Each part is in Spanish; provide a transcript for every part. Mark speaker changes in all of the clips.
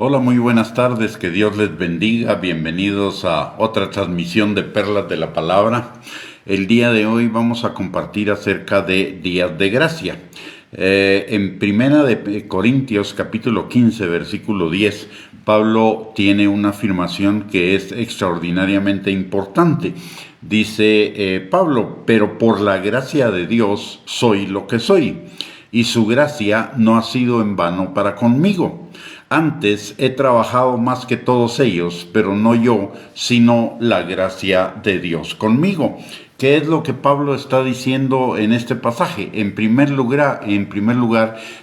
Speaker 1: Hola, muy buenas tardes, que Dios les bendiga, bienvenidos a otra transmisión de Perlas de la Palabra. El día de hoy vamos a compartir acerca de Días de Gracia. En Primera de Corintios capítulo 15 versículo 10, Pablo tiene una afirmación que es extraordinariamente importante. Dice Pablo, pero por la gracia de Dios soy lo que soy, y su gracia no ha sido en vano para conmigo. Antes he trabajado más que todos ellos, pero no yo, sino la gracia de Dios conmigo. ¿Qué es lo que Pablo está diciendo en este pasaje? En primer lugar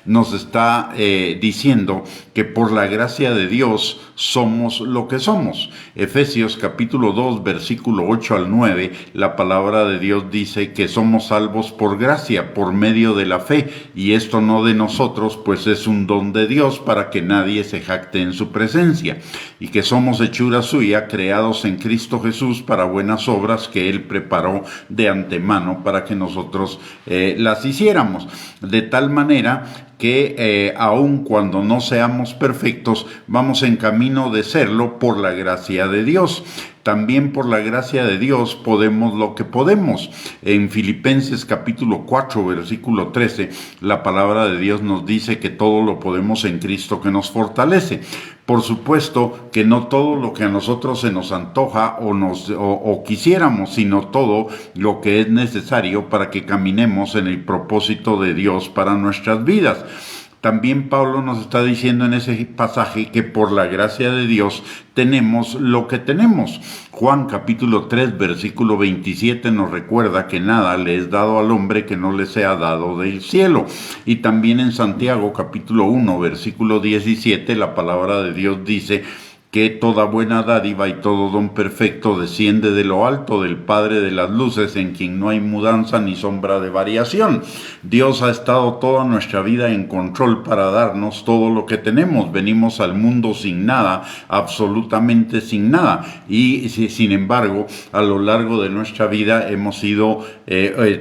Speaker 1: nos está diciendo que por la gracia de Dios somos lo que somos. Efesios capítulo 2, versículo 8 al 9, la palabra de Dios dice que somos salvos por gracia, por medio de la fe, y esto no de nosotros, pues es un don de Dios para que nadie se jacte en su presencia, y que somos hechura suya, creados en Cristo Jesús para buenas obras que Él preparó de antemano para que nosotros las hiciéramos, de tal manera que aun cuando no seamos perfectos, vamos en camino de serlo por la gracia de Dios. También por la gracia de Dios podemos lo que podemos. En Filipenses capítulo 4, versículo 13, la palabra de Dios nos dice que todo lo podemos en Cristo que nos fortalece. Por supuesto que no todo lo que a nosotros se nos antoja o quisiéramos, sino todo lo que es necesario para que caminemos en el propósito de Dios para nuestras vidas. También Pablo nos está diciendo en ese pasaje que por la gracia de Dios tenemos lo que tenemos. Juan capítulo 3 versículo 27 nos recuerda que nada le es dado al hombre que no le sea dado del cielo. Y también en Santiago capítulo 1 versículo 17 la palabra de Dios dice que toda buena dádiva y todo don perfecto desciende de lo alto del Padre de las luces, en quien no hay mudanza ni sombra de variación. Dios ha estado toda nuestra vida en control para darnos todo lo que tenemos. Venimos al mundo sin nada, absolutamente sin nada. Y sin embargo, a lo largo de nuestra vida hemos ido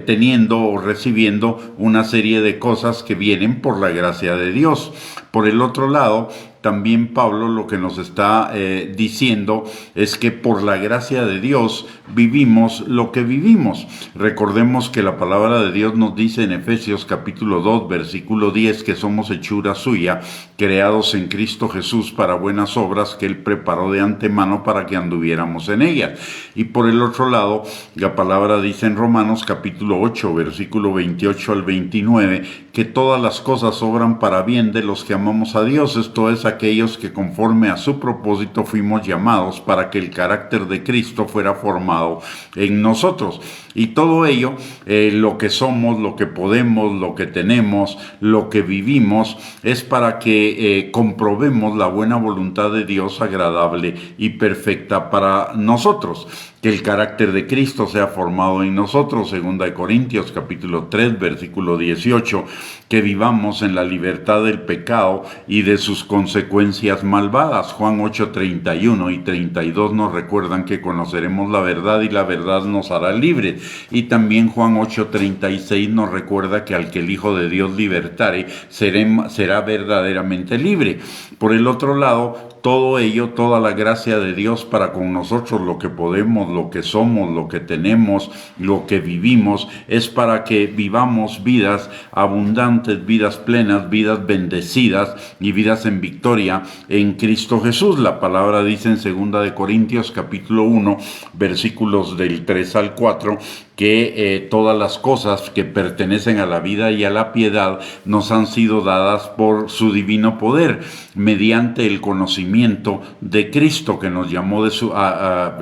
Speaker 1: teniendo o recibiendo una serie de cosas que vienen por la gracia de Dios. Por el otro lado, también Pablo lo que nos está diciendo es que por la gracia de Dios vivimos lo que vivimos. Recordemos que la palabra de Dios nos dice en Efesios capítulo 2 versículo 10 que somos hechura suya, creados en Cristo Jesús para buenas obras que Él preparó de antemano para que anduviéramos en ellas. Y por el otro lado, la palabra dice en Romanos capítulo 8 versículo 28 al 29 que todas las cosas obran para bien de los que amamos a Dios, esto es, aquellos que conforme a su propósito fuimos llamados para que el carácter de Cristo fuera formado en nosotros. Y todo ello, lo que somos, lo que podemos, lo que tenemos, lo que vivimos, es para que comprobemos la buena voluntad de Dios agradable y perfecta para nosotros. Que el carácter de Cristo sea formado en nosotros, 2 Corintios capítulo 3 versículo 18, que vivamos en la libertad del pecado y de sus consecuencias malvadas. Juan 8, 31 y 32 nos recuerdan que conoceremos la verdad y la verdad nos hará libres. Y también Juan 8, 36 nos recuerda que al que el Hijo de Dios libertare será verdaderamente libre. Por el otro lado, todo ello, toda la gracia de Dios para con nosotros, lo que podemos, lo que somos, lo que tenemos, lo que vivimos, es para que vivamos vidas abundantes, vidas plenas, vidas bendecidas y vidas en victoria en Cristo Jesús. La palabra dice en 2 Corintios capítulo 1, versículos del 3 al 4, que todas las cosas que pertenecen a la vida y a la piedad nos han sido dadas por su divino poder, mediante el conocimiento de Cristo que nos llamó,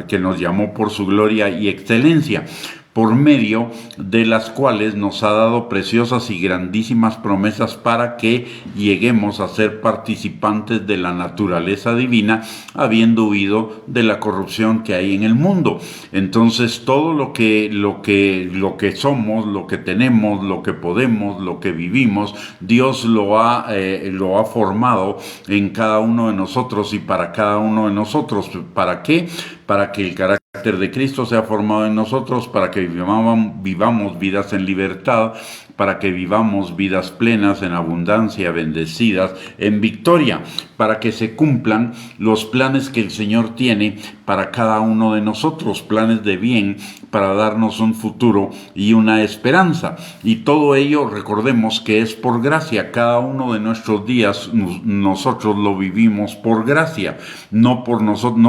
Speaker 1: que nos llamó por su gloria y excelencia, por medio de las cuales nos ha dado preciosas y grandísimas promesas para que lleguemos a ser participantes de la naturaleza divina, habiendo huido de la corrupción que hay en el mundo. Entonces, todo lo que somos, lo que tenemos, lo que podemos, lo que vivimos, Dios lo ha formado en cada uno de nosotros y para cada uno de nosotros. ¿Para qué? Para que el carácter de Cristo sea formado en nosotros, para que vivamos vidas en libertad, para que vivamos vidas plenas, en abundancia, bendecidas, en victoria, para que se cumplan los planes que el Señor tiene para cada uno de nosotros, planes de bien, para darnos un futuro y una esperanza. Y todo ello, recordemos que es por gracia. Cada uno de nuestros días nosotros lo vivimos por gracia, no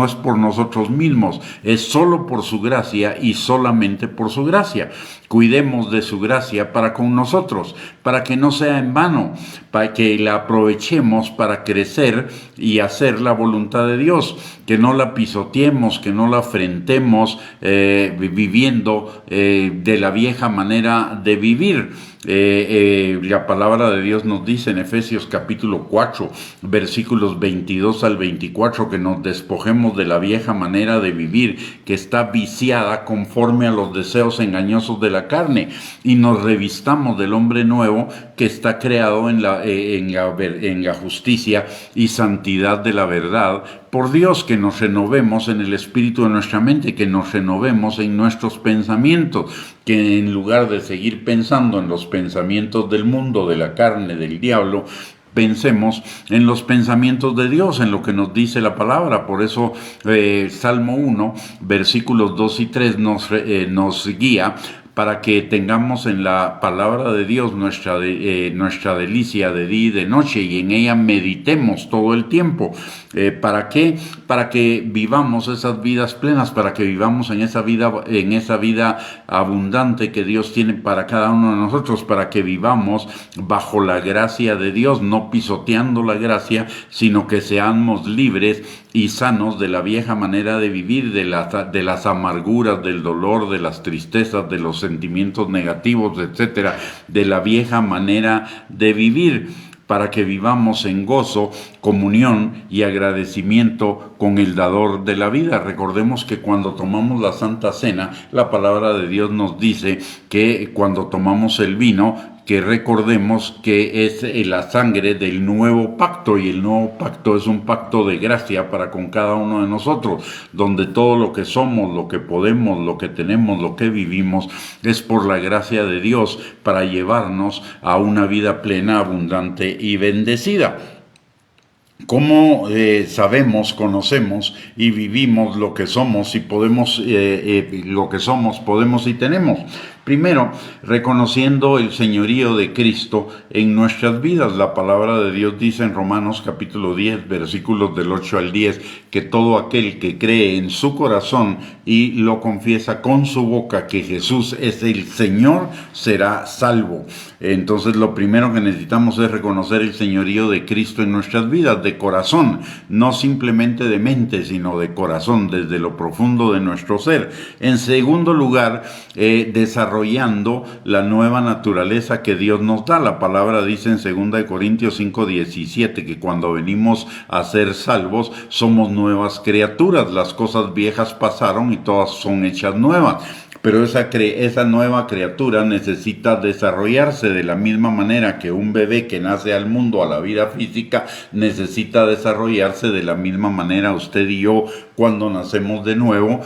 Speaker 1: es por nosotros mismos, es solo por su gracia y solamente por su gracia. Cuidemos de su gracia para con nosotros, para que no sea en vano, para que la aprovechemos para crecer y hacer la voluntad de Dios, que no la pisoteemos, que no la afrentemos viviendo de la vieja manera de vivir. La palabra de Dios nos dice en Efesios capítulo 4, versículos 22 al 24, que nos despojemos de la vieja manera de vivir, que está viciada conforme a los deseos engañosos de la carne, y nos revistamos del hombre nuevo que está creado en la justicia y santidad de la verdad por Dios, que nos renovemos en el espíritu de nuestra mente, que nos renovemos en nuestros pensamientos, que en lugar de seguir pensando en los pensamientos del mundo, de la carne, del diablo, pensemos en los pensamientos de Dios, en lo que nos dice la palabra. Por eso Salmo 1, versículos 2 y 3 nos guía para que tengamos en la palabra de Dios nuestra delicia de día y de noche, y en ella meditemos todo el tiempo. ¿Para qué? Para que vivamos esas vidas plenas, para que vivamos en esa vida abundante que Dios tiene para cada uno de nosotros, para que vivamos bajo la gracia de Dios, no pisoteando la gracia, sino que seamos libres y sanos de la vieja manera de vivir, de las amarguras, del dolor, de las tristezas, de los sentimientos negativos, etcétera, de la vieja manera de vivir, para que vivamos en gozo, comunión y agradecimiento con el dador de la vida. Recordemos que cuando tomamos la Santa Cena, la palabra de Dios nos dice que cuando tomamos el vino, que recordemos que es la sangre del nuevo pacto, y el nuevo pacto es un pacto de gracia para con cada uno de nosotros, donde todo lo que somos, lo que podemos, lo que tenemos, lo que vivimos, es por la gracia de Dios para llevarnos a una vida plena, abundante y bendecida. ¿Cómo sabemos, conocemos y vivimos lo que somos y podemos y tenemos? Primero, reconociendo el señorío de Cristo en nuestras vidas. La palabra de Dios dice en Romanos capítulo 10, versículos del 8 al 10, que todo aquel que cree en su corazón y lo confiesa con su boca que Jesús es el Señor, será salvo. Entonces, lo primero que necesitamos es reconocer el señorío de Cristo en nuestras vidas, de corazón, no simplemente de mente, sino de corazón, desde lo profundo de nuestro ser. En segundo lugar, desarrollando la nueva naturaleza que Dios nos da. La palabra dice en 2 Corintios 5:17 que cuando venimos a ser salvos somos nuevas criaturas. Las cosas viejas pasaron y todas son hechas nuevas. Pero esa nueva criatura necesita desarrollarse de la misma manera que un bebé que nace al mundo, a la vida física, necesita desarrollarse de la misma manera. Usted y yo, cuando nacemos de nuevo,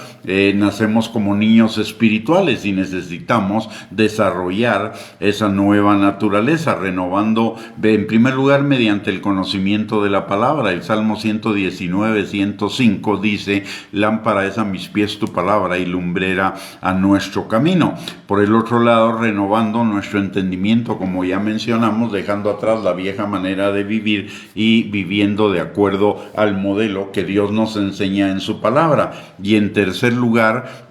Speaker 1: nacemos como niños espirituales y necesitamos desarrollar esa nueva naturaleza, renovando, en primer lugar, mediante el conocimiento de la palabra. El Salmo 119:105 dice: lámpara es a mis pies tu palabra y lumbrera a nuestro camino. Por el otro lado, renovando nuestro entendimiento, como ya mencionamos, dejando atrás la vieja manera de vivir y viviendo de acuerdo al modelo que Dios nos enseña en su palabra. Y en tercer lugar,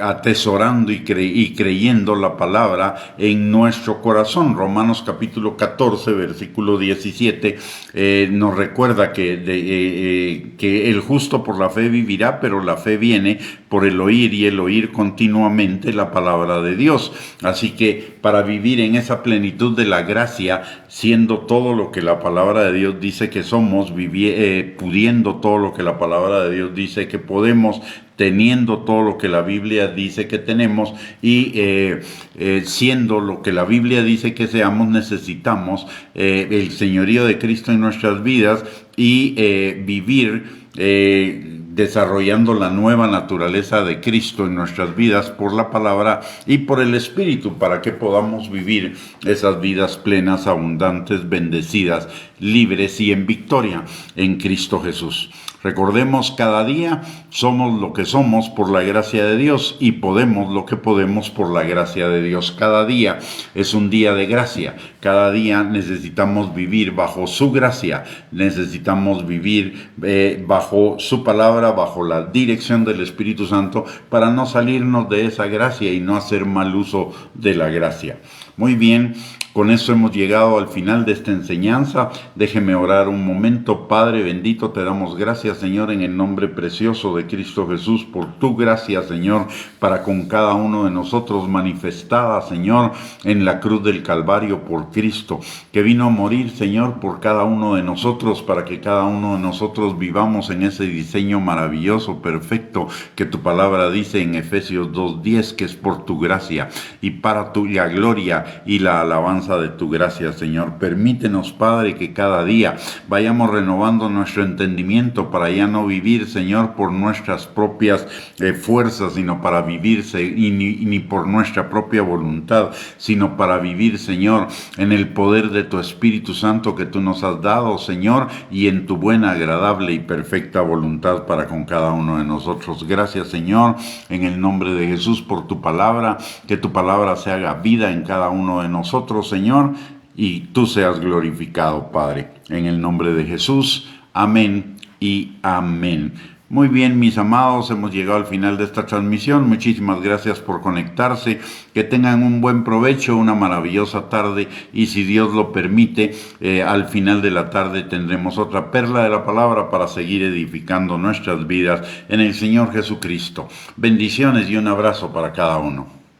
Speaker 1: atesorando y creyendo la palabra en nuestro corazón. Romanos capítulo 14, versículo 17, nos recuerda que el justo por la fe vivirá, pero la fe viene por el oír, y el oír continuamente la palabra de Dios. Así que para vivir en esa plenitud de la gracia, siendo todo lo que la palabra de Dios dice que somos, pudiendo todo lo que la palabra de Dios dice que podemos, teniendo todo lo que la Biblia dice que tenemos y siendo lo que la Biblia dice que seamos, necesitamos el señorío de Cristo en nuestras vidas y vivir desarrollando la nueva naturaleza de Cristo en nuestras vidas por la palabra y por el Espíritu, para que podamos vivir esas vidas plenas, abundantes, bendecidas, libres y en victoria en Cristo Jesús. Recordemos, cada día somos lo que somos por la gracia de Dios y podemos lo que podemos por la gracia de Dios. Cada día es un día de gracia. Cada día necesitamos vivir bajo su gracia. Necesitamos vivir bajo su palabra, bajo la dirección del Espíritu Santo, para no salirnos de esa gracia y no hacer mal uso de la gracia. Muy bien. Con eso hemos llegado al final de esta enseñanza. Déjeme orar un momento. Padre bendito, te damos gracias, Señor, en el nombre precioso de Cristo Jesús, por tu gracia, Señor, para con cada uno de nosotros, manifestada, Señor, en la cruz del Calvario por Cristo, que vino a morir, Señor, por cada uno de nosotros, para que cada uno de nosotros vivamos en ese diseño maravilloso, perfecto, que tu palabra dice en Efesios 2:10, que es por tu gracia y para tuya gloria y la alabanza de tu gracia, Señor. Permítenos, Padre, que cada día vayamos renovando nuestro entendimiento para ya no vivir, Señor, por nuestras propias fuerzas, sino para vivir ni por nuestra propia voluntad, sino para vivir, Señor, en el poder de tu Espíritu Santo que tú nos has dado, Señor, y en tu buena, agradable y perfecta voluntad para con cada uno de nosotros. Gracias, Señor, en el nombre de Jesús, por tu palabra, que tu palabra se haga vida en cada uno de nosotros, Señor, y tú seas glorificado, Padre, en el nombre de Jesús. Amén y amén. Muy bien, mis amados, hemos llegado al final de esta transmisión. Muchísimas gracias por conectarse. Que tengan un buen provecho, una maravillosa tarde, y si Dios lo permite, al final de la tarde tendremos otra perla de la palabra para seguir edificando nuestras vidas en el Señor Jesucristo. Bendiciones y un abrazo para cada uno.